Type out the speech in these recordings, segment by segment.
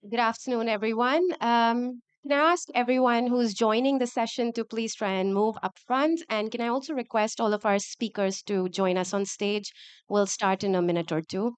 Good afternoon, everyone. Can I ask everyone who's joining the session to please try and move up front? And can I also request all of our speakers to join us on stage? We'll start in a minute or two.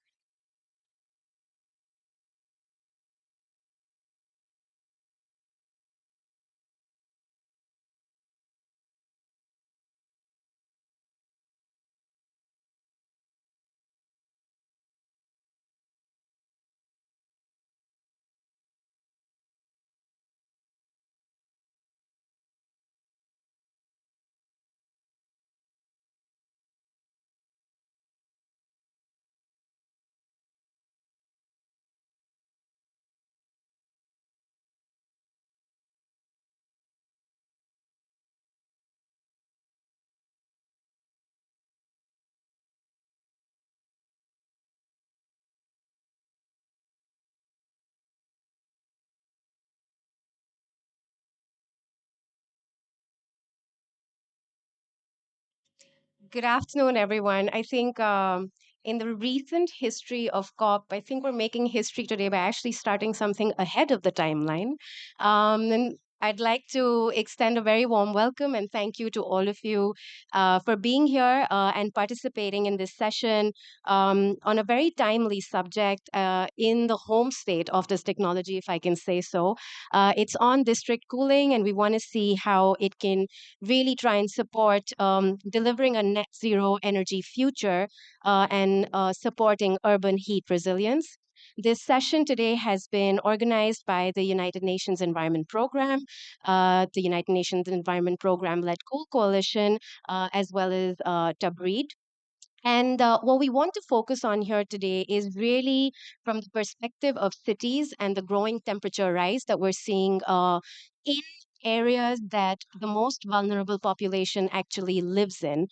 Good afternoon, everyone. I think in the recent history of COP, I think we're making history today by actually starting something ahead of the timeline. And I'd like to extend a very warm welcome and thank you to all of you for being here and participating in this session on a very timely subject in the home state of this technology, if I can say so. It's on district cooling, and we want to see how it can really try and support delivering a net zero energy future and supporting urban heat resilience. This session today has been organized by the United Nations Environment Program, the United Nations Environment Program led Cool Coalition, as well as TABREED. And what we want to focus on here today is really from the perspective of cities and the growing temperature rise that we're seeing in areas that the most vulnerable population actually lives in.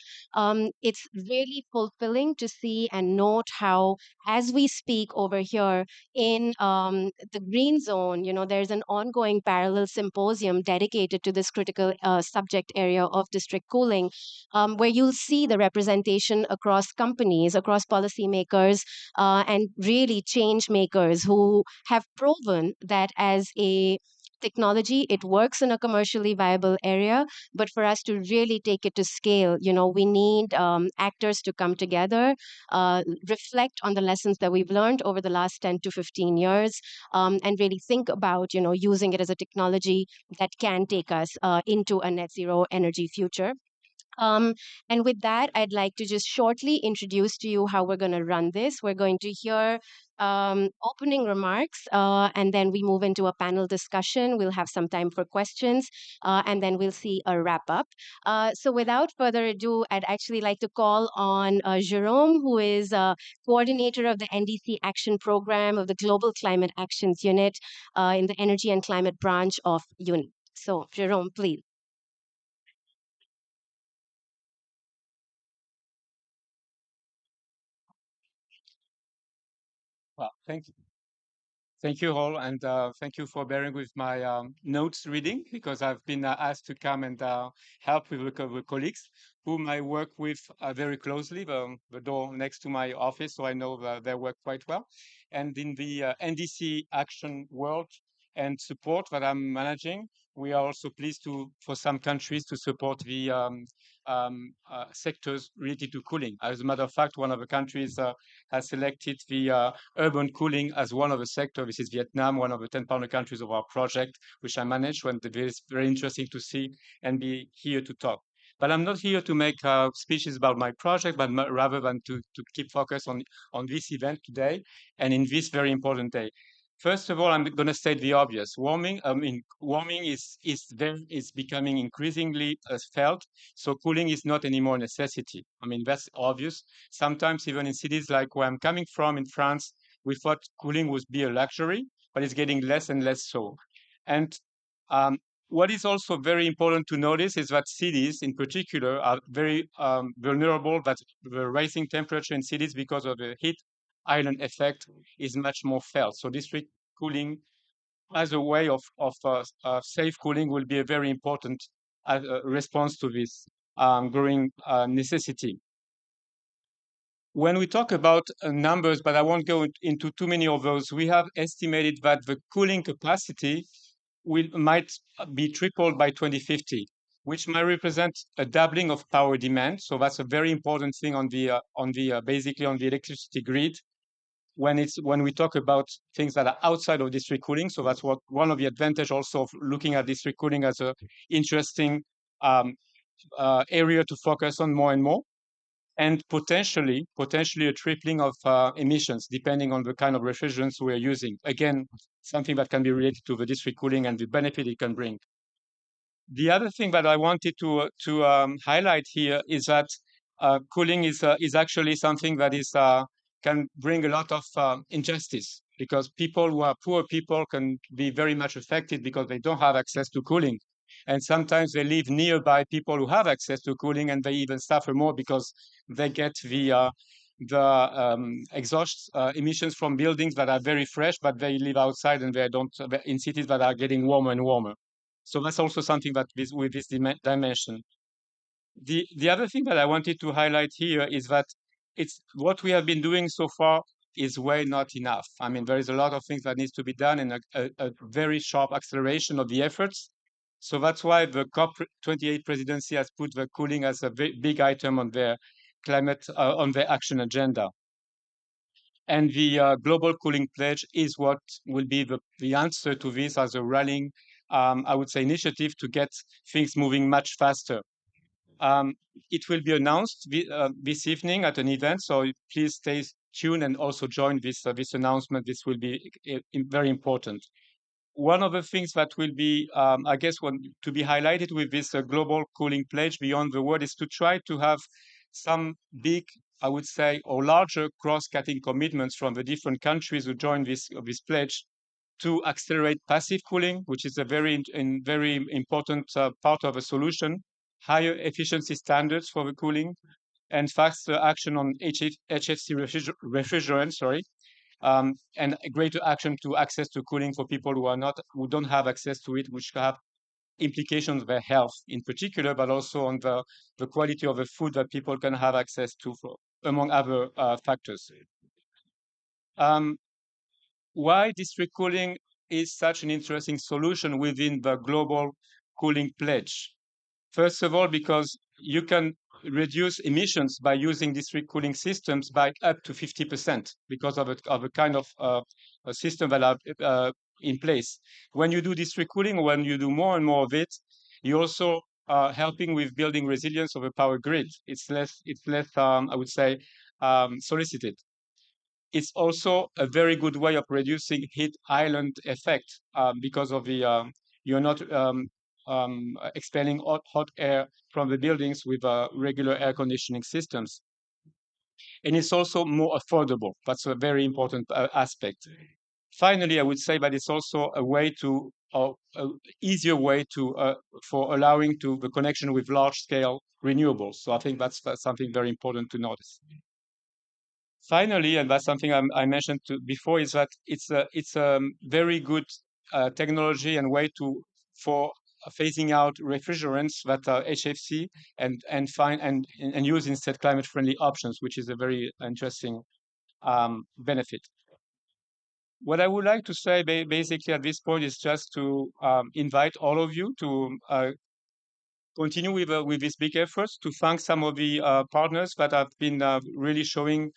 It's really fulfilling to see and note how, as we speak over here in the green zone, there's an ongoing parallel symposium dedicated to this critical subject area of district cooling where you'll see the representation across companies, across policymakers, and really change makers who have proven that as a technology it works in a commercially viable area, but for us to really take it to scale, we need actors to come together, reflect on the lessons that we've learned over the last 10 to 15 years, and really think about using it as a technology that can take us into a net zero energy future. um, and with that, I'd like to just shortly introduce to you how we're going to run this. We're going to hear opening remarks, and then we move into a panel discussion. We'll have some time for questions, and then we'll see a wrap up. So, without further ado, I'd actually like to call on Jerome, who is coordinator of the NDC Action Program of the Global Climate Actions Unit in the Energy and Climate branch of UNIT. So, Jerome, please. Well, thank you all, and thank you for bearing with my notes reading because I've been asked to come and help with with colleagues whom I work with very closely. The door next to my office, so I know their work quite well. And in the NDC action world and support that I'm managing, we are also pleased to, for some countries, to support the sectors related to cooling. As a matter of fact, one of the countries has selected the urban cooling as one of the sectors. This is Vietnam, one of the 10 partner countries of our project, which I manage. And it is very interesting to see and be here to talk. But I'm not here to make speeches about my project, but rather than to keep focus on this event today and in this very important day. First of all, I'm going to state the obvious. Warming is becoming increasingly felt. So cooling is not anymore a necessity. I mean, that's obvious. Sometimes even in cities like where I'm coming from in France, we thought cooling would be a luxury, but it's getting less and less so. And um, what is also very important to notice is that cities in particular are very vulnerable that the rising temperature in cities because of the heat island effect is much more felt. So district cooling as a way of safe cooling will be a very important response to this growing necessity. When we talk about numbers, but I won't go into too many of those, we have estimated that the cooling capacity might be tripled by 2050, which might represent a doubling of power demand. So that's a very important thing on the basically on the electricity grid when we talk about things that are outside of district cooling. So that's what one of the advantage also of looking at district cooling as a interesting um, area to focus on more and more, and potentially a tripling of emissions depending on the kind of refrigerants we're using. Again, something that can be related to the district cooling and the benefit it can bring. The other thing that I wanted to highlight here is that cooling is actually something that is can bring a lot of injustice, because people who are poor people can be very much affected because they don't have access to cooling, and sometimes they live nearby people who have access to cooling, and they even suffer more because they get the exhaust emissions from buildings that are very fresh, but they live outside and they don't in cities that are getting warmer and warmer. So that's also something that with this dimension. The other thing that I wanted to highlight here is that it's what we have been doing so far is way not enough. I mean, there is a lot of things that needs to be done, and a very sharp acceleration of the efforts. So that's why the COP28 presidency has put the cooling as a big item on their on their action agenda. And the global cooling pledge is what will be the answer to this as a rallying, I would say, initiative to get things moving much faster. Um, it will be announced this evening at an event, so please stay tuned and also join this announcement. This will be very important. One of the things that will be, I guess, to be highlighted with this global cooling pledge beyond the world is to try to have some big, I would say, or larger cross-cutting commitments from the different countries who join this pledge to accelerate passive cooling, which is a very important part of a solution, higher efficiency standards for the cooling, and faster action on HFC refrigerants, sorry, and a greater action to access to cooling for people who don't have access to it, which have implications on their health in particular, but also on the quality of the food that people can have access to, among other factors. Why district cooling is such an interesting solution within the global cooling pledge? First of all, because you can reduce emissions by using district cooling systems by up to 50% because of a kind of a system that are in place. When you do district cooling, when you do more and more of it, you also are helping with building resilience of a power grid. It's less I would say, solicited. It's also a very good way of reducing heat island effect because of the you're not expelling hot air from the buildings with regular air conditioning systems. And it's also more affordable. That's a very important aspect. Finally, I would say that it's also a way to, a easier way to, for allowing to the connection with large scale renewables. So I think that's something very important to notice. Finally, and that's something I mentioned before, is that it's a very good technology and way for phasing out refrigerants that are HFC and use instead climate friendly options, which is a very interesting benefit. What I would like to say basically at this point is just to invite all of you to continue with these big efforts, to thank some of the partners that have been really showing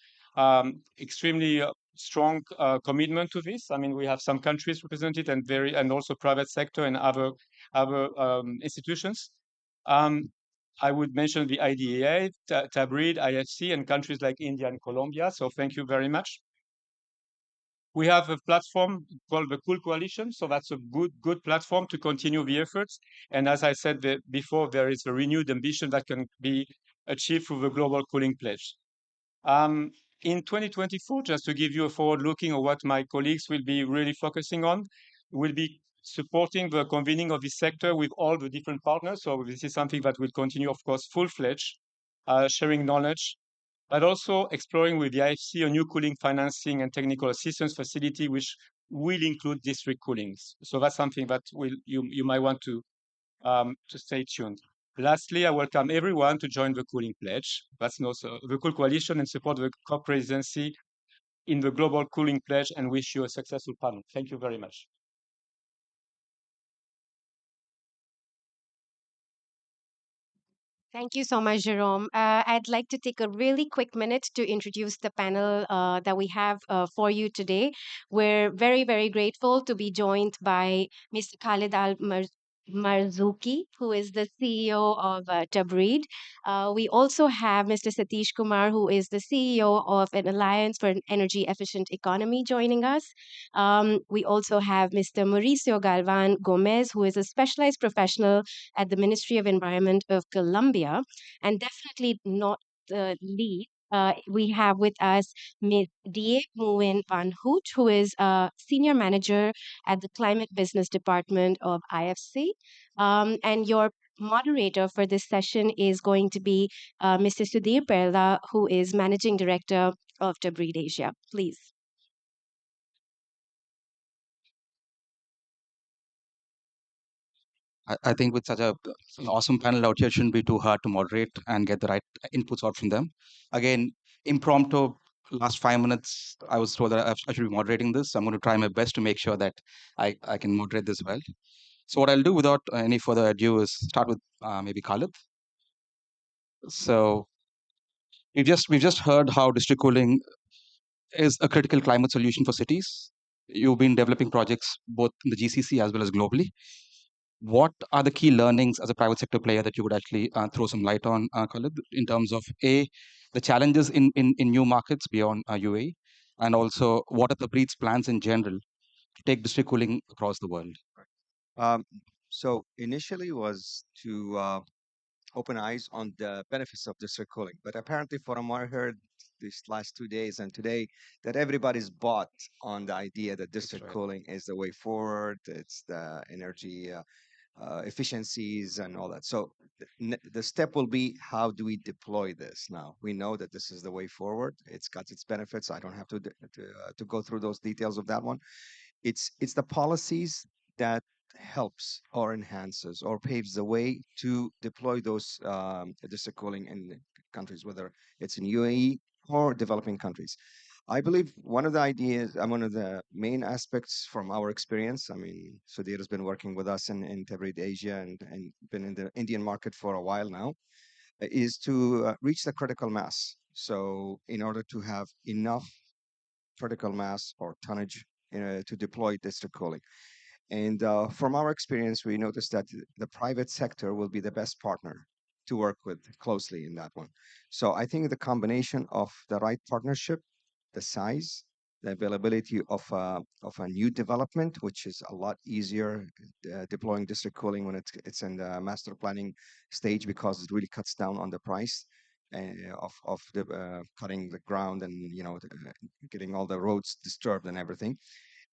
extremely strong commitment to this. I mean, we have some countries represented and also private sector and other institutions. I would mention the IDEA, Tabrid, IFC, and countries like India and Colombia. So thank you very much. We have a platform called the Cool Coalition, so that's a good platform to continue the efforts. And as I said before, there is a renewed ambition that can be achieved through the Global Cooling Pledge. In 2024, just to give you a forward looking of what my colleagues will be really focusing on, we'll be supporting the convening of this sector with all the different partners. So this is something that will continue, of course, full-fledged, sharing knowledge, but also exploring with the IFC a new cooling financing and technical assistance facility, which will include district coolings. So that's something that you might want to stay tuned. Lastly, I welcome everyone to join the Cooling Pledge. That's also the Cool Coalition and support the COP presidency in the Global Cooling Pledge and wish you a successful panel. Thank you very much. Thank you so much, Jerome. I'd like to take a really quick minute to introduce the panel that we have for you today. We're very, very grateful to be joined by Mr. Khalid Marzouki, who is the CEO of Tabreed. We also have Mr. Satish Kumar, who is the CEO of an Alliance for an Energy Efficient Economy, joining us. We also have Mr. Mauricio Galvan Gomez, who is a specialized professional at the Ministry of Environment of Colombia. And definitely not the least, we have with us Ms. Die Nguyen Van Hoot, who is a senior manager at the Climate Business Department of IFC. And your moderator for this session is going to be Mr. Sudhir Perla, who is managing director of Tabreed Asia. Please. I think with such an awesome panel out here, it shouldn't be too hard to moderate and get the right inputs out from them. Again, impromptu, last 5 minutes, I was told that I should be moderating this. I'm going to try my best to make sure that I can moderate this well. So what I'll do without any further ado is start with maybe Khalid. So we've just heard how district cooling is a critical climate solution for cities. You've been developing projects both in the GCC as well as globally. What are the key learnings as a private sector player that you would actually throw some light on, Khalid, in terms of the challenges in new markets beyond UAE, and also what are the breed's plans in general to take district cooling across the world? Um, so initially was to open eyes on the benefits of district cooling, but apparently from what I heard these last 2 days and today, that everybody's bought on the idea that That's district right. cooling is the way forward. It's the energy efficiencies and all that. So the step will be, how do we deploy this? Now we know that this is the way forward. It's got its benefits. I don't have to go through those details of that one. It's the policies that helps or enhances or paves the way to deploy those district cooling in countries, whether it's in UAE or developing countries. I believe one of the ideas, one of the main aspects from our experience, I mean, Sudhir has been working with us in Tabrid Asia and been in the Indian market for a while now, is to reach the critical mass. So in order to have enough critical mass or tonnage to deploy district cooling. And from our experience, we noticed that the private sector will be the best partner to work with closely in that one. So I think the combination of the right partnership, the size, the availability of a new development, which is a lot easier deploying district cooling when it's in the master planning stage, because it really cuts down on the price of the cutting the ground and getting all the roads disturbed and everything.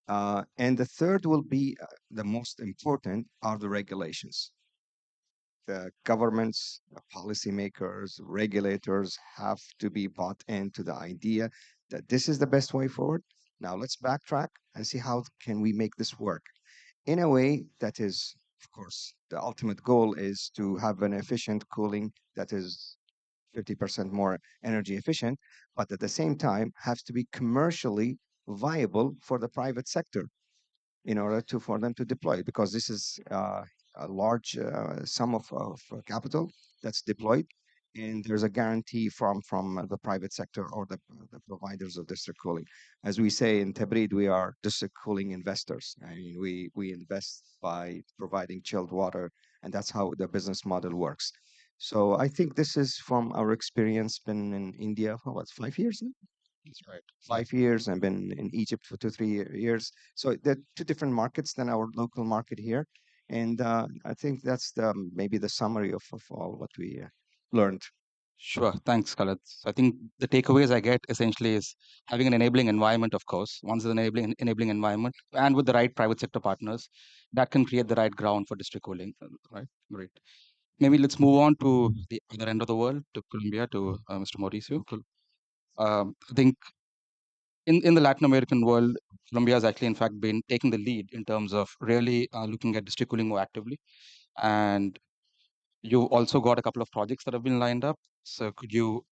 And the third will be the most important are the regulations. The governments, the policymakers, regulators have to be bought into the idea that this is the best way forward. Now let's backtrack and see how can we make this work in a way that is, of course, the ultimate goal is to have an efficient cooling that is 50% more energy efficient, but at the same time has to be commercially viable for the private sector in order to for them to deploy, because this is a large sum of capital that's deployed, and there's a guarantee from the private sector or the providers of district cooling. As we say in Tabrid, we are district cooling investors. I mean, we invest by providing chilled water, and that's how the business model works. So I think this is from our experience. Been in India for what, 5 years now? That's right. 5 years, and been in Egypt for 2, 3 years. So they're two different markets than our local market here. And I think that's maybe the summary of all what we learned. Sure. Thanks, Khaled. So I think the takeaways I get essentially is having an enabling environment, of course. Once the enabling environment and with the right private sector partners, that can create the right ground for district cooling. Right. Great. Maybe let's move on to the other end of the world, to Colombia, to Mr. Mauricio. I think in the Latin American world, Colombia has actually, in fact, been taking the lead in terms of really looking at district cooling more actively. And you've also got a couple of projects that have been lined up. So could you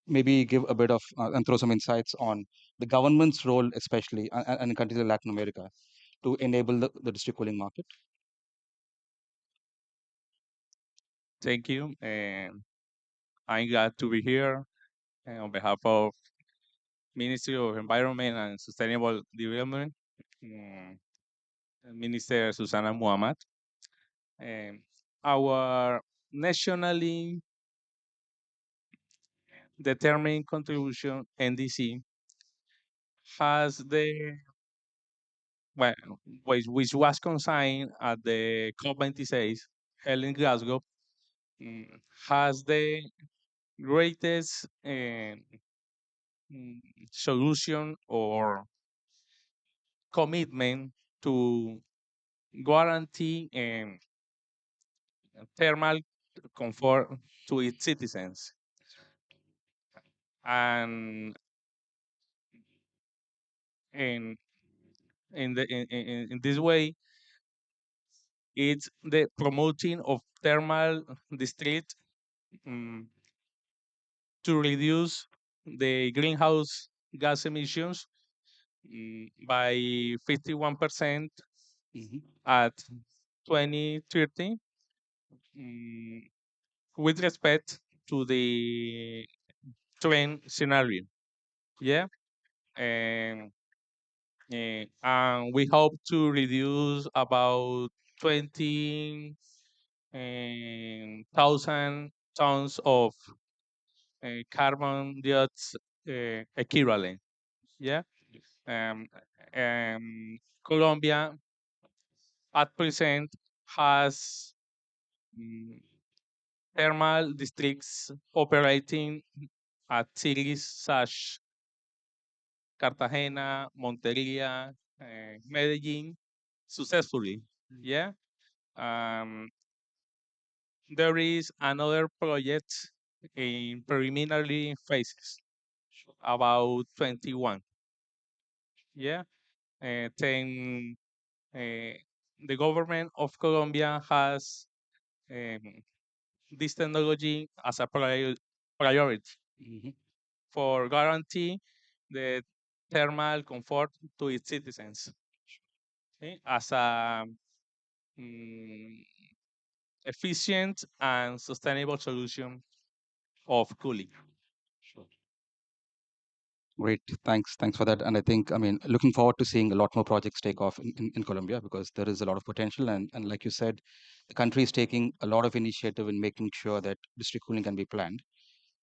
maybe give a bit of and throw some insights on the government's role, especially and in countries like Latin America, to enable the district cooling market? Thank you. And I'm glad to be here on behalf of Ministry of Environment and Sustainable Development, mm, Minister Susana Muhammad. Um, our nationally determined contribution, NDC, has the well, which was consigned at the COP26 held in Glasgow, mm, has the greatest mm, solution or commitment to guarantee thermal comfort to its citizens. And in in this way, it's the promoting of thermal district, mm, to reduce the greenhouse gas emissions, by 51% Mhm. at 2030, mm, with respect to the trend scenario. Yeah. And, and we hope to reduce about 20 thousand tons of carbon dioxide equivalent. Yeah. Um, Colombia at present has, mm, thermal districts operating at cities such Cartagena, Monteria, Medellin successfully. Yeah. Um, there is another project in preliminary phases, about 21. Yeah. Then the government of Colombia has um, this technology as a priority Mhm. for guarantee the thermal comfort to its citizens, okay, as a, mm, efficient and sustainable solution of cooling. Sure. Great. Thanks for that. And I think, I mean, looking forward to seeing a lot more projects take off in Colombia, because there is a lot of potential. And like you said, the country is taking a lot of initiative in making sure that district cooling can be planned.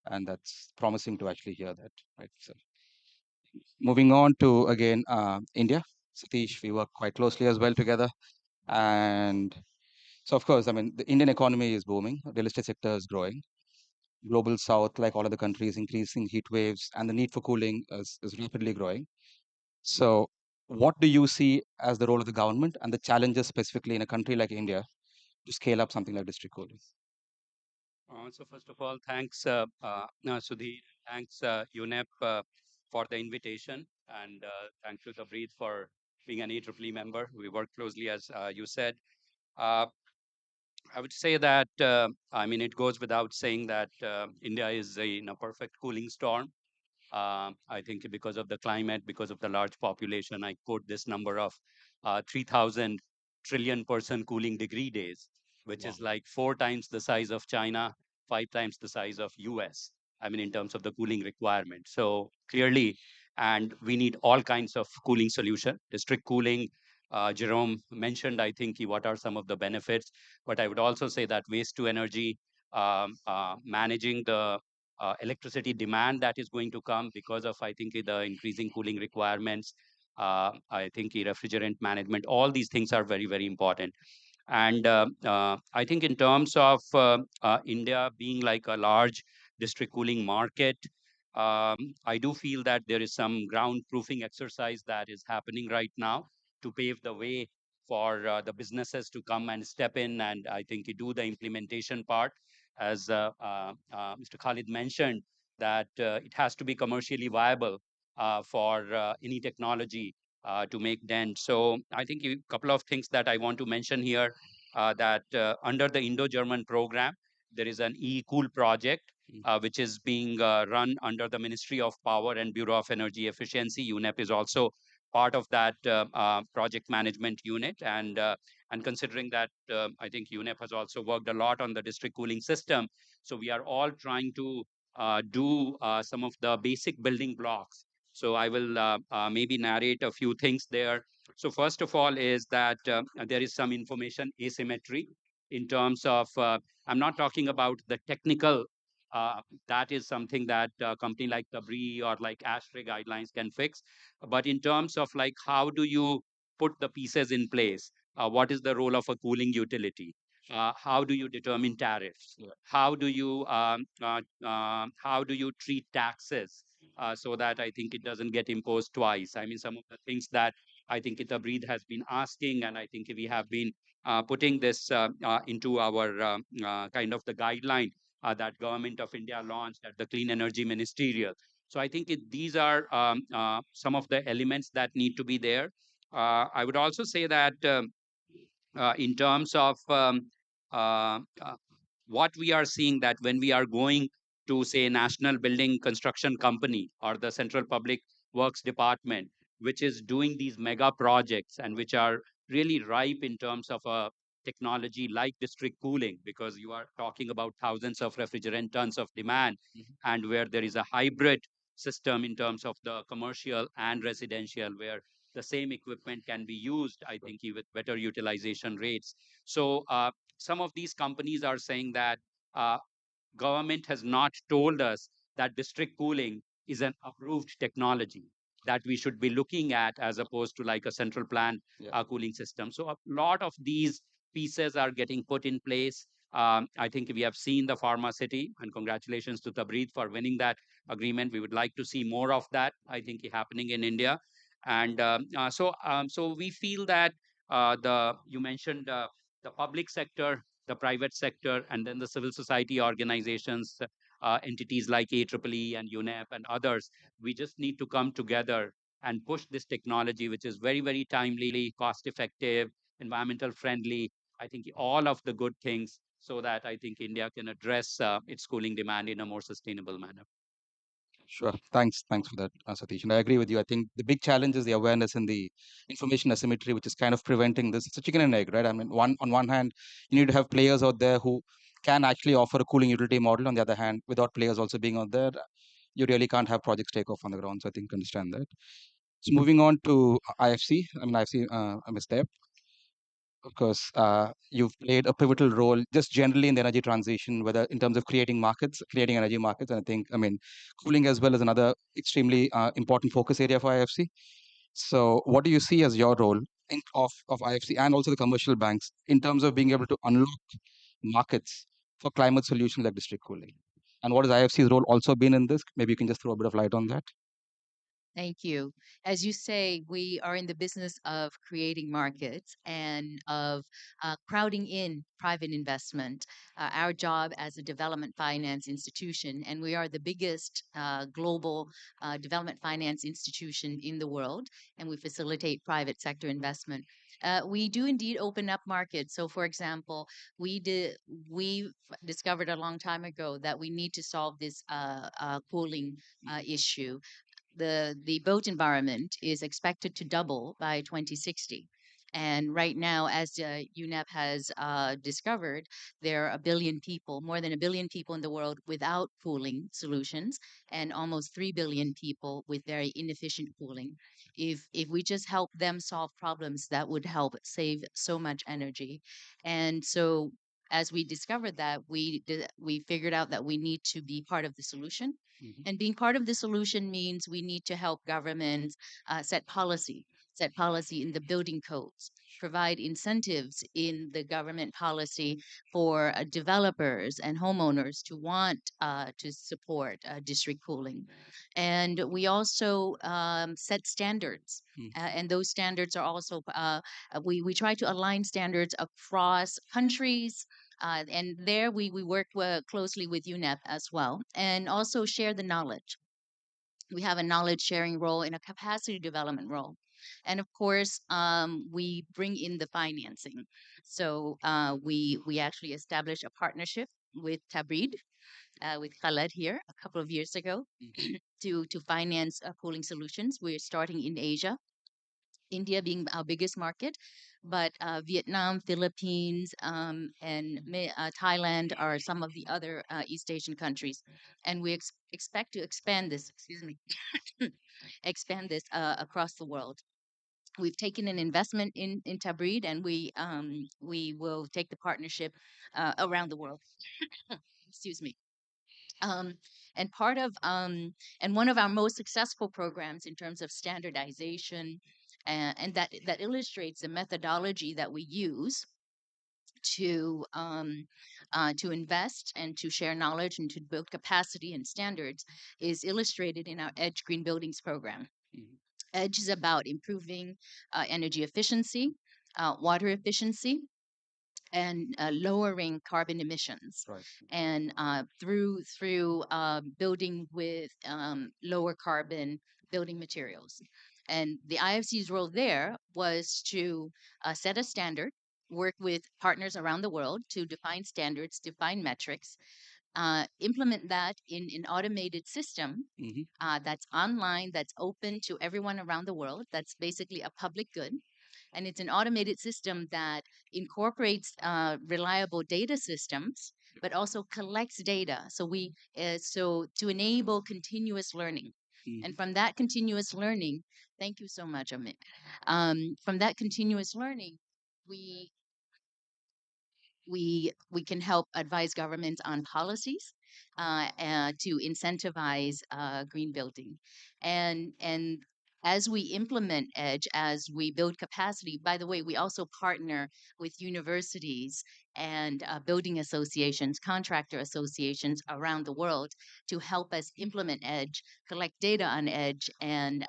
And that's promising to actually hear that. Right. So moving on to, again, India. Satish, we work quite closely as well together. And so, of course, I mean, the Indian economy is booming, real estate sector is growing. Global South, like all other countries, increasing heat waves, and the need for cooling is rapidly growing. So, what do you see as the role of the government and the challenges specifically in a country like India to scale up something like district cooling? So first of all, thanks, Sudhir. Thanks, UNEP, for the invitation, and thanks to the Breathe for being an EEE member. We work closely, as you said. Uh, I would say that I mean it goes without saying that India is in a perfect cooling storm. I think because of the climate, because of the large population, I quote this number of 3,000 trillion person cooling degree days, which Wow. is like 4 times the size of China, 5 times the size of US. I mean, in terms of the cooling requirement. So clearly, and we need all kinds of cooling solution. District cooling, Jerome mentioned, I think, what are some of the benefits. But I would also say that waste to energy, managing the electricity demand that is going to come because of, I think, the increasing cooling requirements. I think refrigerant management, all these things are very, very important. And I think in terms of India being like a large district cooling market, I do feel that there is some ground proofing exercise that is happening right now to pave the way for the businesses to come and step in, and I think you do the implementation part. As Mr. Khalid mentioned, that it has to be commercially viable for any technology to make dent. So I think a couple of things that I want to mention here, that under the Indo-German program, there is an e-cool project which is being run under the Ministry of Power and Bureau of Energy Efficiency. UNEP is also part of that project management unit. And considering that, I think UNEP has also worked a lot on the district cooling system. So we are all trying to do some of the basic building blocks. So I will maybe narrate a few things there. So first of all is that there is some information asymmetry in terms of, I'm not talking about the technical, that is something that a company like Tabri or like ASHRAE guidelines can fix. But in terms of like, how do you put the pieces in place? What is the role of a cooling utility? How do you determine tariffs? How do you treat taxes so that I think it doesn't get imposed twice? I mean, some of the things that I think Itabreed has been asking, and I think we have been putting this into our kind of the guideline that Government of India launched at the Clean Energy Ministerial. So I think these are some of the elements that need to be there. I would also say that in terms of what we are seeing, that when we are going to say National Building Construction Company or the Central Public Works Department, which is doing these mega projects and which are really ripe in terms of a technology like district cooling, because you are talking about thousands of refrigerant tons of demand, and where there is a hybrid system in terms of the commercial and residential, where the same equipment can be used, I think, with better utilization rates. So some of these companies are saying that uh, government has not told us that district cooling is an approved technology that we should be looking at, as opposed to like a central plant cooling system. So a lot of these pieces are getting put in place. I think we have seen the pharma city, and congratulations to Tabreed for winning that agreement. We would like to see more of that, I think, happening in India. And so we feel that the you mentioned the public sector, the private sector, and then the civil society organizations, entities like AEEE and UNEP and others. We just need to come together and push this technology, which is very, very timely, cost effective, environmental friendly. I think all of the good things, so that I think India can address its cooling demand in a more sustainable manner. Sure. Thanks for that, Satish. And I agree with you. I think the big challenge is the awareness and the information asymmetry, which is kind of preventing this. It's a chicken and egg, right? I mean, on one hand, you need to have players out there who can actually offer a cooling utility model. On the other hand, without players also being out there, you really can't have projects take off on the ground. So I think understand that. So moving on to IFC. I mean, IFC, Ms. Deb. Of course, you've played a pivotal role just generally in the energy transition, whether in terms of creating markets, creating energy markets. And I think, I mean, cooling as well is another extremely important focus area for IFC. So what do you see as your role of IFC and also the commercial banks in terms of being able to unlock markets for climate solutions like district cooling? And what has IFC's role also been in this? Maybe you can just throw a bit of light on that. Thank you. As you say, we are in the business of creating markets and of crowding in private investment. Our job as a development finance institution, and we are the biggest global development finance institution in the world, and we facilitate private sector investment. We do indeed open up markets. So, for example, we discovered a long time ago that we need to solve this cooling issue. The built environment is expected to double by 2060. And right now, as UNEP has discovered, there are a billion people, more than a billion people in the world without cooling solutions, and almost 3 billion people with very inefficient cooling. If we just help them solve problems, that would help save so much energy. And so, as we discovered that, we figured out that we need to be part of the solution, and being part of the solution means we need to help governments set policy in the building codes, provide incentives in the government policy for developers and homeowners to want to support district cooling. And we also set standards. And those standards are also, we try to align standards across countries, And there we work closely with UNEP as well, and also share the knowledge. We have a knowledge sharing role and a capacity development role. And of course, we bring in the financing. So we actually established a partnership with Tabrid, with Khaled here a couple of years ago to finance cooling solutions. We're starting in Asia, India being our biggest market, but Vietnam, Philippines, and Thailand are some of the other East Asian countries, and we expect to expand this. Excuse me, expand this across the world. We've taken an investment in Tabrid, and we will take the partnership around the world. Excuse me. Um, and part of and one of our most successful programs in terms of standardization, and that illustrates the methodology that we use to invest and to share knowledge and to build capacity and standards, is illustrated in our Edge Green Buildings program. Edge is about improving energy efficiency, water efficiency, and lowering carbon emissions. Right. And through building with lower carbon building materials. And the IFC's role there was to set a standard, work with partners around the world to define standards, define metrics, implement that in an automated system that's online, that's open to everyone around the world. That's basically a public good. And it's an automated system that incorporates reliable data systems, but also collects data. So to enable continuous learning. And from that continuous learning, thank you so much, Amit. From that continuous learning, we we can help advise governments on policies to incentivize green building, and as we implement Edge, as we build capacity. By the way, we also partner with universities and building associations, contractor associations around the world to help us implement Edge, collect data on Edge, and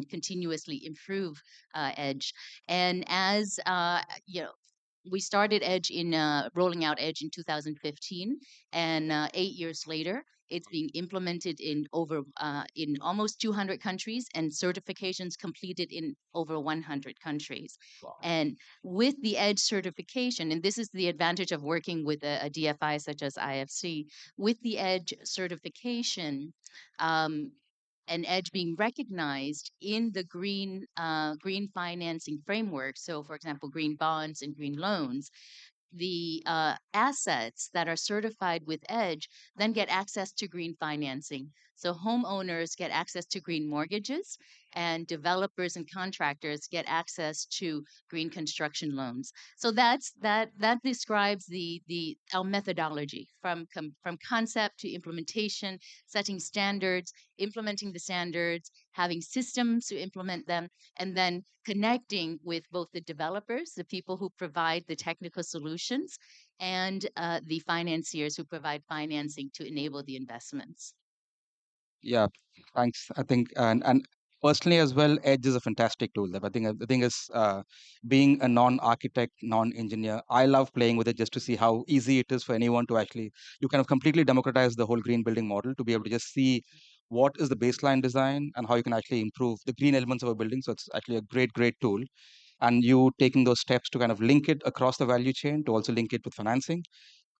continuously improve Edge. And as we started Edge in rolling out Edge in 2015, and 8 years later, it's being implemented in almost 200 countries, and certifications completed in over 100 countries. Wow. And with the Edge certification, and this is the advantage of working with a DFI such as IFC, with the Edge certification, um, and Edge being recognized in the green financing framework. So, for example, green bonds and green loans, the assets that are certified with Edge then get access to green financing. So homeowners get access to green mortgages, and developers and contractors get access to green construction loans. So that describes the our methodology from concept to implementation, setting standards, implementing the standards, having systems to implement them, and then connecting with both the developers, the people who provide the technical solutions, and the financiers who provide financing to enable the investments. Yeah, thanks. I think, and personally as well, Edge is a fantastic tool. I think the thing is, being a non-architect, non-engineer, I love playing with it just to see how easy it is for anyone to actually. You kind of completely democratize the whole green building model to be able to just see what is the baseline design and how you can actually improve the green elements of a building. So it's actually a great tool. And you taking those steps to kind of link it across the value chain to also link it with financing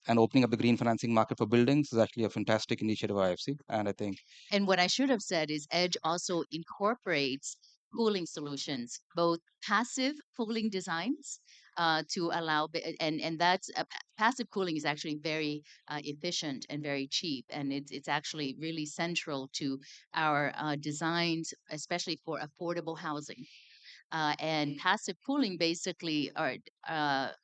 and opening up the green financing market for buildings is actually a fantastic initiative of IFC. And I think, And what I should have said is Edge also incorporates cooling solutions, both passive cooling designs to allow, and that's passive cooling is actually very efficient and very cheap, and it's actually really central to our designs, especially for affordable housing. And passive cooling basically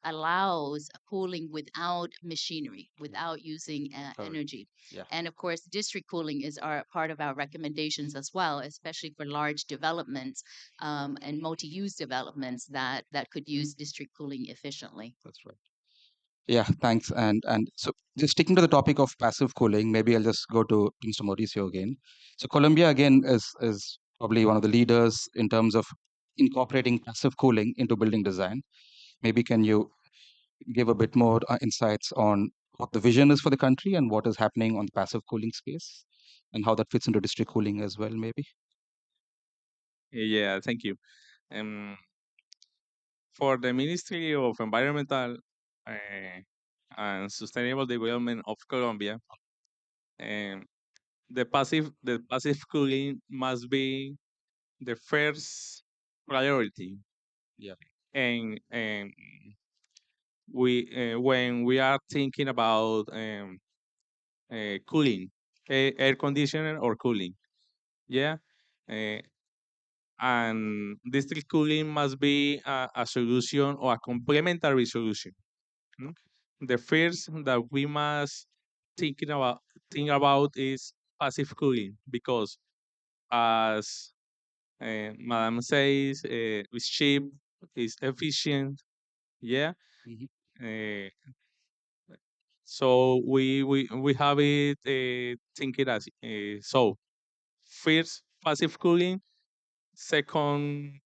allows cooling without machinery, without using Totally. energy. Yeah. And of course, district cooling is part of our recommendations as well, especially for large developments and multi-use developments that could use district cooling efficiently. That's right. Yeah, thanks. And so just sticking to the topic of passive cooling, maybe I'll just go to Mr. Mauricio again. So Colombia again is probably one of the leaders in terms of incorporating passive cooling into building design. Maybe can you give a bit more insights on what the vision is for the country and what is happening on the passive cooling space and how that fits into district cooling as well, maybe? Yeah, thank you. Um, for the Ministry of Environmental and Sustainable Development of Colombia, um, the passive cooling must be the first priority. Yeah. And we when we are thinking about cooling, air conditioner or cooling, yeah, uh, and district cooling must be a solution or a complementary solution. mm. The first that we must thinking about think about is passive cooling because, as Madam says, it's cheap, it's efficient, yeah. Mhm. Uh, so we have it thinking as so first passive cooling, second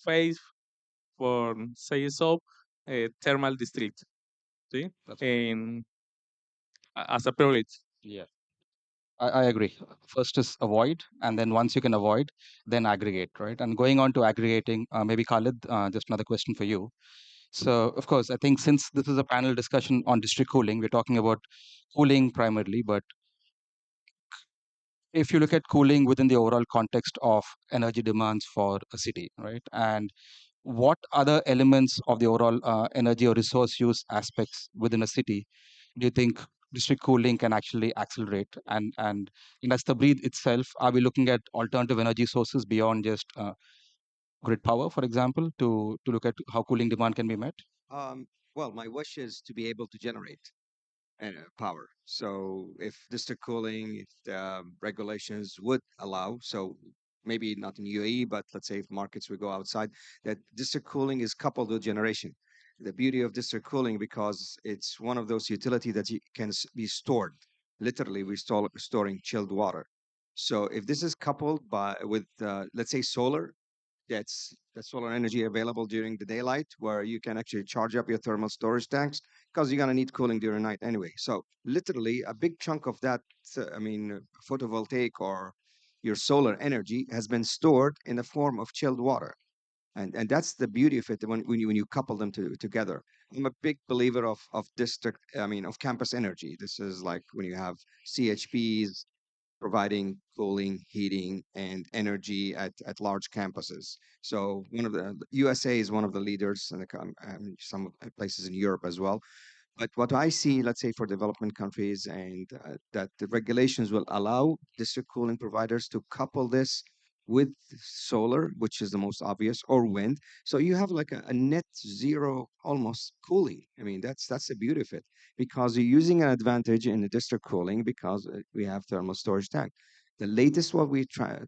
phase for say so thermal district, see, That's right. and as a priority. Yeah. I agree. First is avoid, and then once you can avoid, then aggregate, right? And going on to aggregating, maybe Khalid, just another question for you. So, of course, I think since this is a panel discussion on district cooling, we're talking about cooling primarily, but if you look at cooling within the overall context of energy demands for a city, right? And what other elements of the overall energy or resource use aspects within a city do you think district cooling can actually accelerate? And as the breathe itself, are we looking at alternative energy sources beyond just grid power, for example, to look at how cooling demand can be met? Um, well, my wish is to be able to generate power. So if district cooling, if the regulations would allow, so maybe not in UAE, but let's say if markets would go outside, that district cooling is coupled with generation. The beauty of district cooling, because it's one of those utility that can be stored. Literally, we're storing chilled water. So if this is coupled with, let's say, solar, that's solar energy available during the daylight where you can actually charge up your thermal storage tanks because you're going to need cooling during night anyway. So literally a big chunk of that, photovoltaic or your solar energy has been stored in the form of chilled water. And that's the beauty of it when you couple them together. I'm a big believer of district, I mean, of campus energy. This is like when you have CHPs providing cooling, heating, and energy at large campuses. So one of the USA is one of the leaders, and some places in Europe as well. But what I see, let's say for development countries, and that the regulations will allow district cooling providers to couple this with solar, which is the most obvious, or wind. So you have like a net zero almost cooling. I mean, that's the beauty of it because you're using an advantage in the district cooling because we have thermal storage tank. The latest what we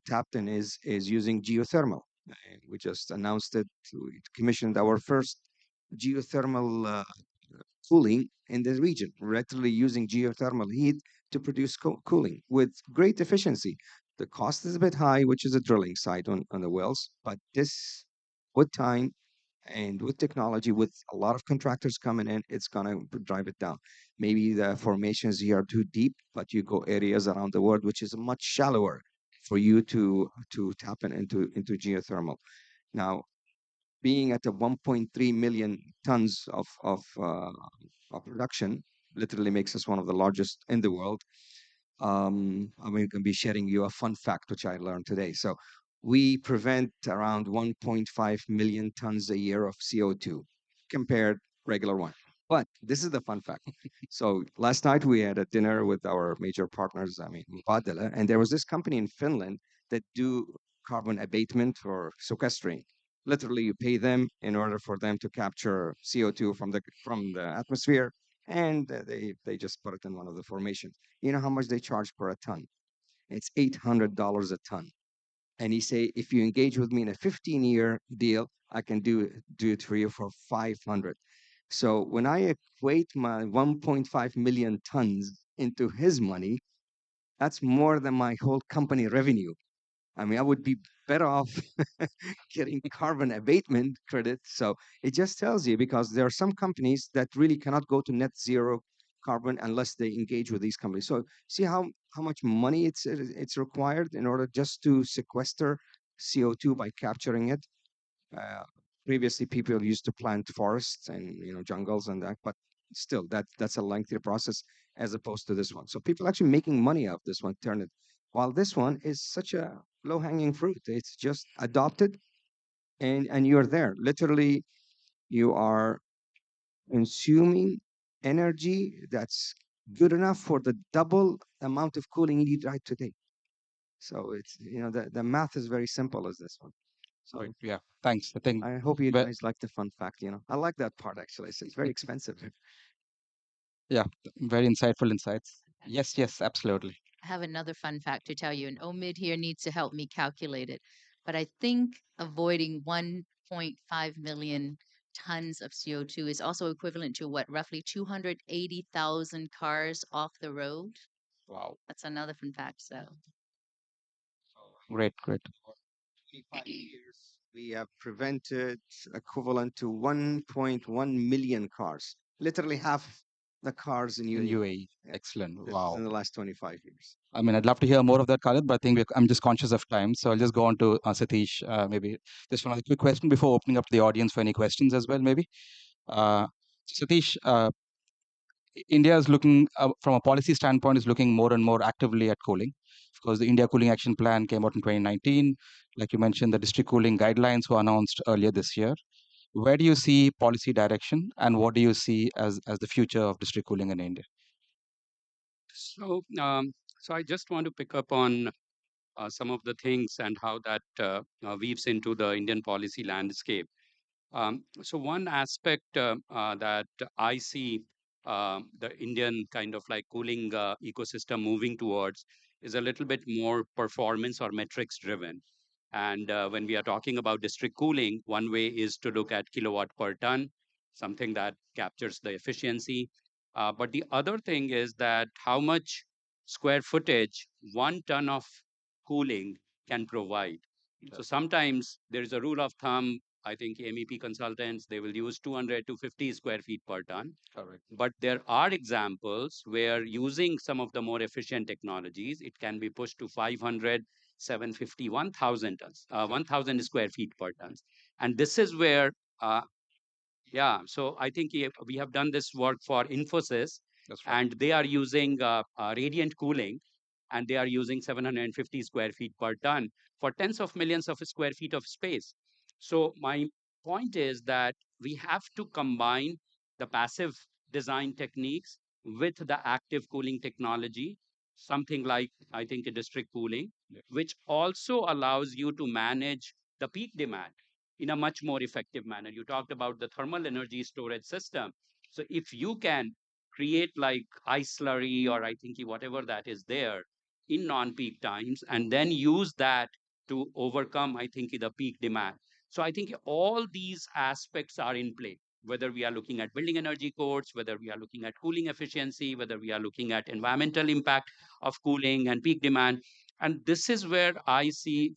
tapped in is using geothermal. We just announced it. We commissioned our first geothermal cooling in the region, literally using geothermal heat to produce cooling with great efficiency. The cost is a bit high, which is a drilling site on the wells, but this, with time and with technology, with a lot of contractors coming in, it's going to drive it down. Maybe the formations here are too deep, but you go areas around the world which is much shallower for you to tap into geothermal. Now, being at a 1.3 million tons of production, literally makes us one of the largest in the world. I'm going to be sharing you a fun fact which I learned today. So we prevent around 1.5 million tons a year of CO2 compared regular one. But this is the fun fact. So last night we had a dinner with our major partners, I mean, Mubadala, and there was this company in Finland that do carbon abatement or sequestering. Literally, you pay them in order for them to capture CO2 from the atmosphere, and they just put it in one of the formations. You know how much they charge per a ton? It's $800 a ton. And he say, if you engage with me in a 15-year deal, I can do it for you for 500. So when I equate my 1.5 million tons into his money, that's more than my whole company revenue. I mean, I would be better off getting carbon abatement credit. So it just tells you, because there are some companies that really cannot go to net zero carbon unless they engage with these companies. So see how much money it's required in order just to sequester CO2 by capturing it. Uh, Previously, people used to plant forests and jungles and that, but still, that's a lengthy process as opposed to this one. So people actually making money out of this one, turn it. While this one is such a low hanging fruit, it's just adopted, and you're there. Literally, you are consuming energy that's good enough for the double amount of cooling you need right today. So it's the math is very simple as this one. So Right. Yeah. Thanks. I think. I hope you Well, guys like the fun fact. I like that part actually. It's very expensive. yeah. Very insightful insights. Yes. Yes. Absolutely. I have another fun fact to tell you, and Omid here needs to help me calculate it. But I think avoiding 1.5 million tons of CO2 is also equivalent to what, roughly 280,000 cars off the road? Wow. That's another fun fact. So Great. Great. 25 years, we have prevented equivalent to 1.1 million cars. Literally half the cars in In UAE. UAE. Yeah, Excellent. this is Wow. in the last 25 years. I mean, I'd love to hear more of that, Khalid, but I think I'm just conscious of time. So I'll just go on to Satish. Maybe just one other quick question before opening up to the audience for any questions as well, maybe. Uh, Satish, India is looking, from a policy standpoint, is looking more and more actively at cooling. Of course, the India Cooling Action Plan came out in 2019. Like you mentioned, the district cooling guidelines were announced earlier this year. Where do you see policy direction, and what do you see as the future of district cooling in India? So, so I just want to pick up on some of the things and how that weaves into the Indian policy landscape. So one aspect that I see the Indian kind of like cooling ecosystem moving towards is a little bit more performance or metrics driven. And when we are talking about district cooling, one way is to look at kilowatt per ton, something that captures the efficiency. But the other thing is that how much square footage 1 ton of cooling can provide. So sometimes there is a rule of thumb. I think MEP consultants, they will use 200 to 50 square feet per ton. Correct. But there are examples where using some of the more efficient technologies, it can be pushed to 500, 750, 1,000 tons, 1,000 square feet per tons. And this is where, yeah, so I think we have done this work for Infosys, That's right. and they are using radiant cooling, and they are using 750 square feet per ton for tens of millions of square feet of space. So my point is that we have to combine the passive design techniques with the active cooling technology, something like, I think, a district cooling, which also allows you to manage the peak demand in a much more effective manner. You talked about the thermal energy storage system. So if you can create like ice slurry, or I think whatever that is there in non-peak times, and then use that to overcome, I think, the peak demand. So I think all these aspects are in play, whether we are looking at building energy codes, whether we are looking at cooling efficiency, whether we are looking at environmental impact of cooling and peak demand. And this is where I see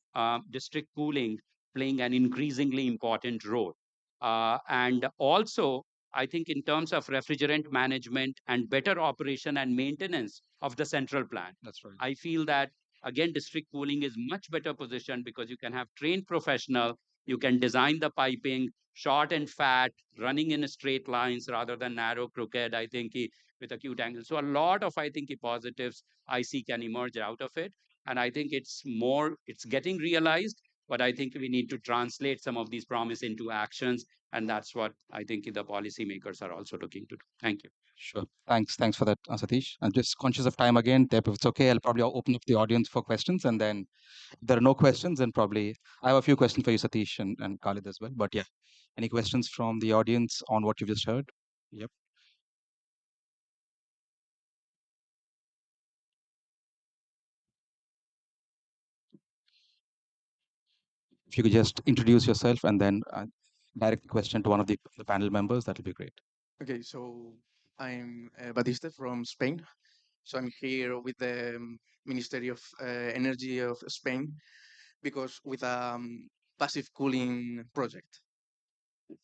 district cooling playing an increasingly important role. And also, I think in terms of refrigerant management and better operation and maintenance of the central plant, That's right. I feel that again, district cooling is much better positioned because you can have trained professional, you can design the piping short and fat, running in straight lines rather than narrow, crooked, I think, with acute angles. So a lot of, I think, positives I see can emerge out of it. And I think it's getting realized, but I think we need to translate some of these promise into actions. And that's what I think the policymakers are also looking to do. Thank you. Sure. Thanks. Thanks for that, Satish. I'm just conscious of time again. Deb, if it's okay, I'll probably open up the audience for questions, and then if there are no questions, then probably I have a few questions for you, Satish and Khalid as well. But yeah, any questions from the audience on what you've just heard? Yep. If you could just introduce yourself and then direct the question to one of the panel members, that would be great. Okay, so I'm Batista from Spain. So I'm here with the Ministry of Energy of Spain. because with a passive cooling project.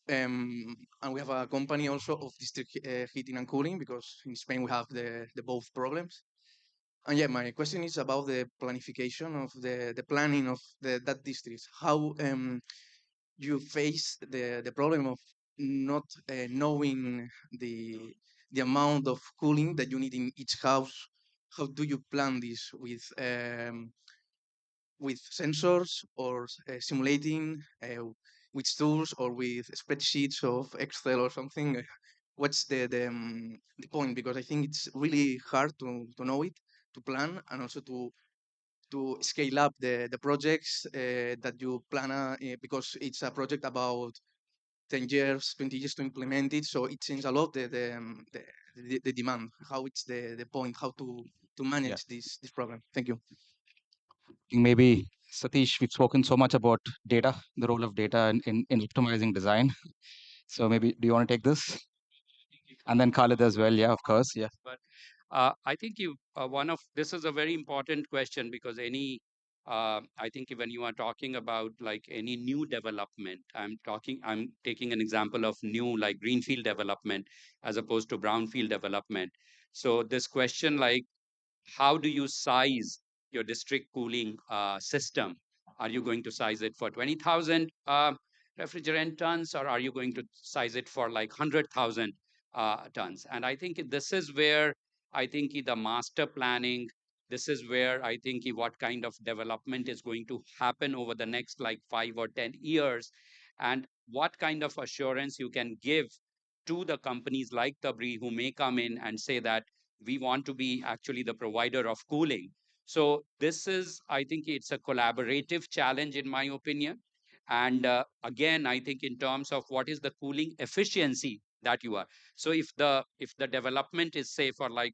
And we have a company also of district heating and cooling, because in Spain we have the both problems. And yeah, my question is about the planification of the planning of that district. How you face the problem of not knowing the amount of cooling that you need in each house? How do you plan this with sensors, or simulating with tools, or with spreadsheets of Excel or something? What's the point? Because I think it's really hard to know it, to plan, and also to scale up the projects that you plan, because it's a project about 10 years, 20 years to implement it. So it changes a lot the demand. How it's the point, how to Yeah. manage this problem. Thank you. Maybe Satish, we've spoken so much about data, the role of data in optimizing design. So maybe do you want to take this? And then Khalid as well. Yeah, of course. Yeah. But I think you this is a very important question, because I think when you are talking about like any new development, I'm taking an example of new, like greenfield development as opposed to brownfield development. So this question, like, how do you size your district cooling system? Are you going to size it for 20,000 refrigerant tons, or are you going to size it for like 100,000 tons? And I think this is where I think the master planning, this is where I think what kind of development is going to happen over the next like 5 or 10 years, and what kind of assurance you can give to the companies like Tabri, who may come in and say that we want to be actually the provider of cooling. So this is, I think it's a collaborative challenge in my opinion. And again, I think in terms of what is the cooling efficiency that you are. So if the development is say for like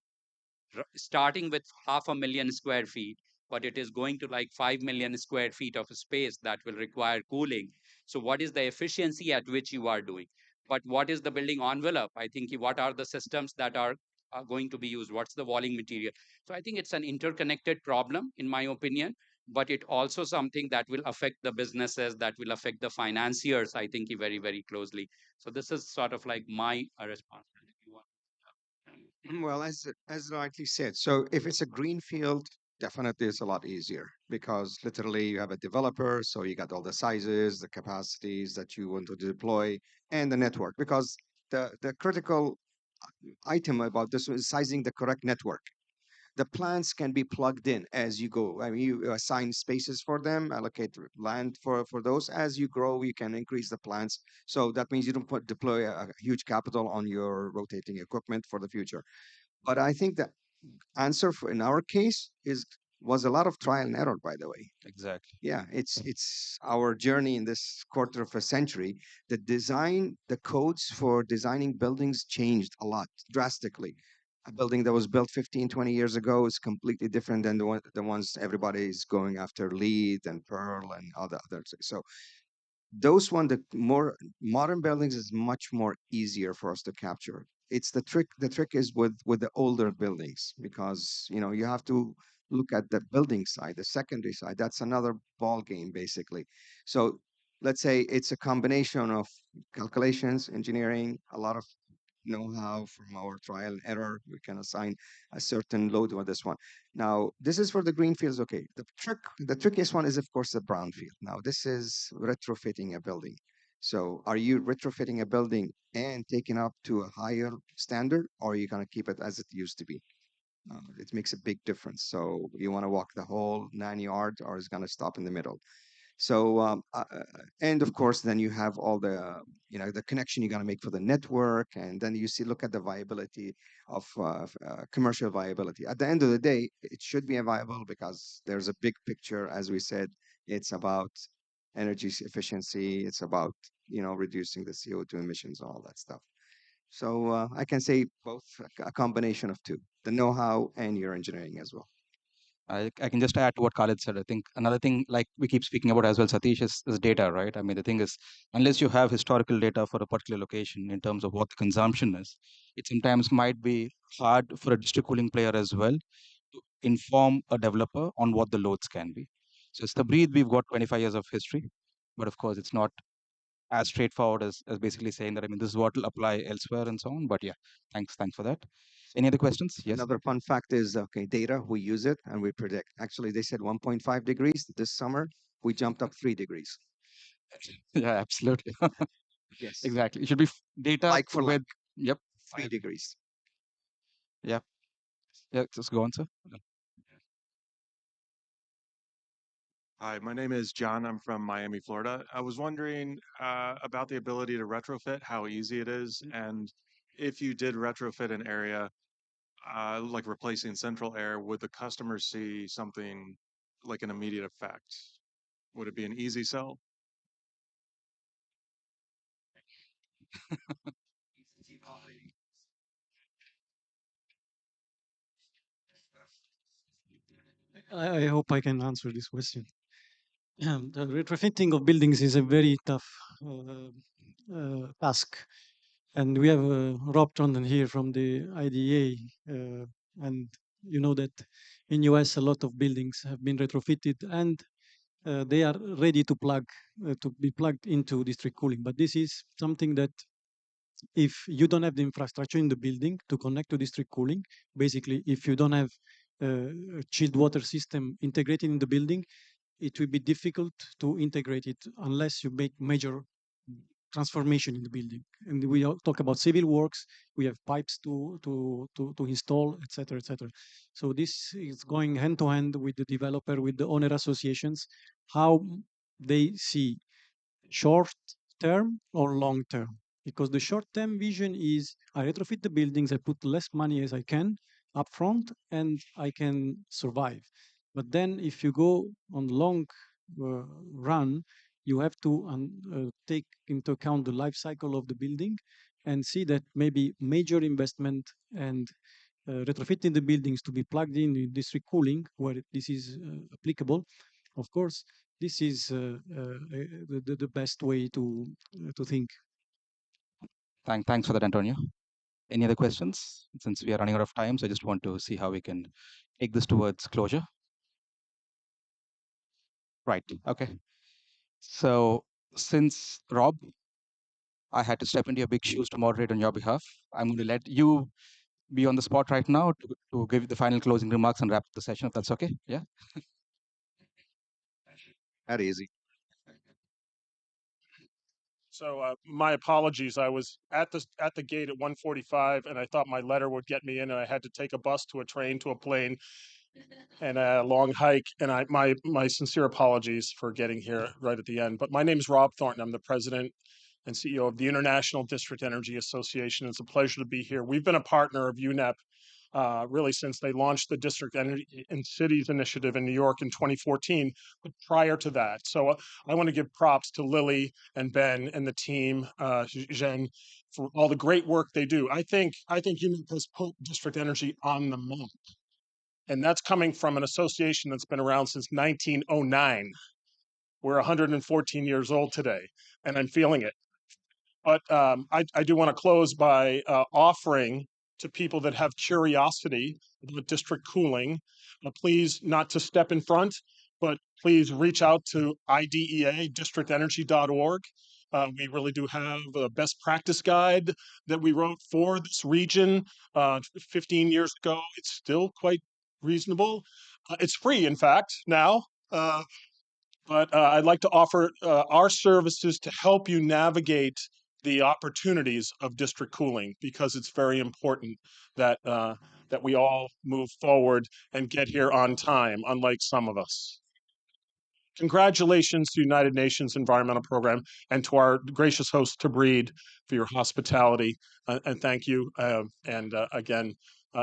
starting with 500,000 square feet, but it is going to like 5 million square feet of space that will require cooling. So what is the efficiency at which you are doing? But what is the building envelope? I think what are the systems that are going to be used? What's the walling material? So I think it's an interconnected problem, in my opinion, but it also something that will affect the businesses, that will affect the financiers, I think, very, very closely. So this is sort of like my response. Well, as rightly said, so if it's a greenfield, definitely it's a lot easier because literally you have a developer, so you got all the sizes, the capacities that you want to deploy, and the network. Because the critical item about this is sizing the correct network. The plants can be plugged in as you go. I mean, you assign spaces for them, allocate land for those. As you grow, you can increase the plants. So that means you don't deploy a huge capital on your rotating equipment for the future. But I think the answer for, in our case is was a lot of trial and error, by the way. Exactly. Yeah, it's our journey in this quarter of a century. The design, the codes for designing buildings changed a lot drastically. A building that was built 15, 20 years ago is completely different than the ones everybody is going after, lead and pearl and all the others. So those one, the more modern buildings, is much more easier for us to capture. It's the trick is with the older buildings, because you have to look at the building side, the secondary side. That's another ball game basically. So let's say it's a combination of calculations, engineering, a lot of know-how from our trial and error. We can assign a certain load on this one. Now, this is for the greenfields. Okay, the trickiest one is, of course, the brownfield. Now, this is retrofitting a building. So, are you retrofitting a building and taking up to a higher standard, or are you going to keep it as it used to be? It makes a big difference. So, you want to walk the whole 9 yards, or is going to stop in the middle? So, and of course, then you have all the connection you're going to make for the network, and then you look at the viability of commercial viability. At the end of the day, it should be viable because there's a big picture, as we said. It's about energy efficiency. It's about reducing the CO2 emissions, all that stuff. So I can say both, a combination of two, the know-how and your engineering as well. I can just add to what Khalid said. I think another thing, like we keep speaking about as well, Satish, is data, right? I mean, the thing is, unless you have historical data for a particular location in terms of what the consumption is, it sometimes might be hard for a district cooling player as well to inform a developer on what the loads can be. So it's the breathe. We've got 25 years of history, but of course, it's not as straightforward as basically saying that. I mean, this is what will apply elsewhere and so on. But yeah, thanks for that. Any other questions? Yes. Another fun fact is, okay, data, we use it and we predict. Actually, they said 1.5 degrees this summer. We jumped up 3 degrees. Yeah, absolutely. Yes. Exactly. It should be data Like for with, like, yep. 3 degrees. Yeah. Yeah, just go on, sir. Hi, my name is John. I'm from Miami, Florida. I was wondering about the ability to retrofit, how easy it is, and if you did retrofit an area, like replacing central air, would the customer see something like an immediate effect? Would it be an easy sell? I hope I can answer this question. The retrofitting of buildings is a very tough task. And we have Rob Trondon here from the IDA. And you know that in US, a lot of buildings have been retrofitted and they are ready to be plugged into district cooling. But this is something that if you don't have the infrastructure in the building to connect to district cooling, basically, if you don't have a chilled water system integrated in the building, it will be difficult to integrate it unless you make major transformation in the building. And we talk about civil works, we have pipes to install, etc., etc. So this is going hand to hand with the developer, with the owner associations, how they see short term or long term. Because the short term vision is I retrofit the buildings, I put less money as I can upfront, and I can survive. But then if you go on long run, you have to take into account the life cycle of the building and see that maybe major investment and retrofitting the buildings to be plugged in district cooling where this is applicable. Of course, this is the best way to think. Thanks for that, Antonio. Any other questions? Since we are running out of time, so I just want to see how we can take this towards closure. Right. Okay. So since Rob, I had to step into your big shoes to moderate on your behalf, I'm going to let you be on the spot right now to give the final closing remarks and wrap up the session, if that's okay. Yeah. That easy. So my apologies. I was at the gate at 1:45, and I thought my letter would get me in, and I had to take a bus to a train to a plane and a long hike. And my sincere apologies for getting here right at the end. But my name is Rob Thornton. I'm the president and CEO of the International District Energy Association. It's a pleasure to be here. We've been a partner of UNEP really since they launched the District Energy in Cities initiative in New York in 2014, but prior to that. So I want to give props to Lily and Ben and the team, Jen, for all the great work they do. I think UNEP has put district energy on the map. And that's coming from an association that's been around since 1909. We're 114 years old today, and I'm feeling it. But I do want to close by offering to people that have curiosity about district cooling, please not to step in front, but please reach out to IDEA, districtenergy.org. We really do have a best practice guide that we wrote for this region 15 years ago. It's still quite reasonable. It's free, in fact, now. But I'd like to offer our services to help you navigate the opportunities of district cooling because it's very important that that we all move forward and get here on time, unlike some of us. Congratulations to United Nations Environmental Program and to our gracious host Tabreed for your hospitality and thank you and again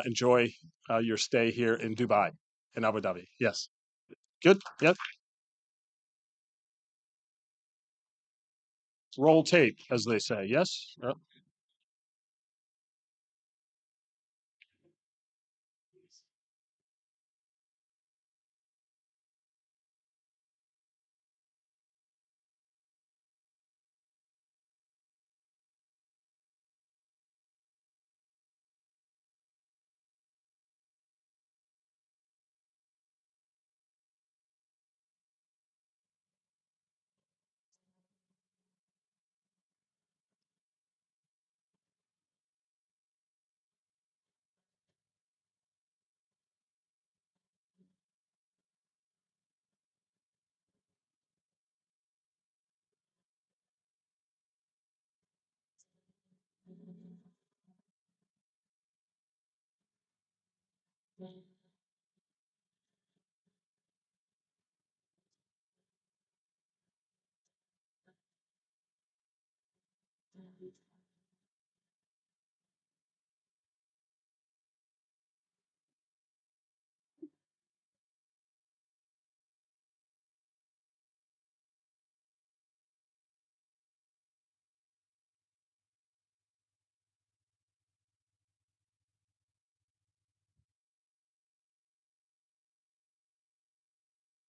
enjoy your stay here in Dubai, in Abu Dhabi. Yes, good. Yes. Roll tape, as they say. Yes.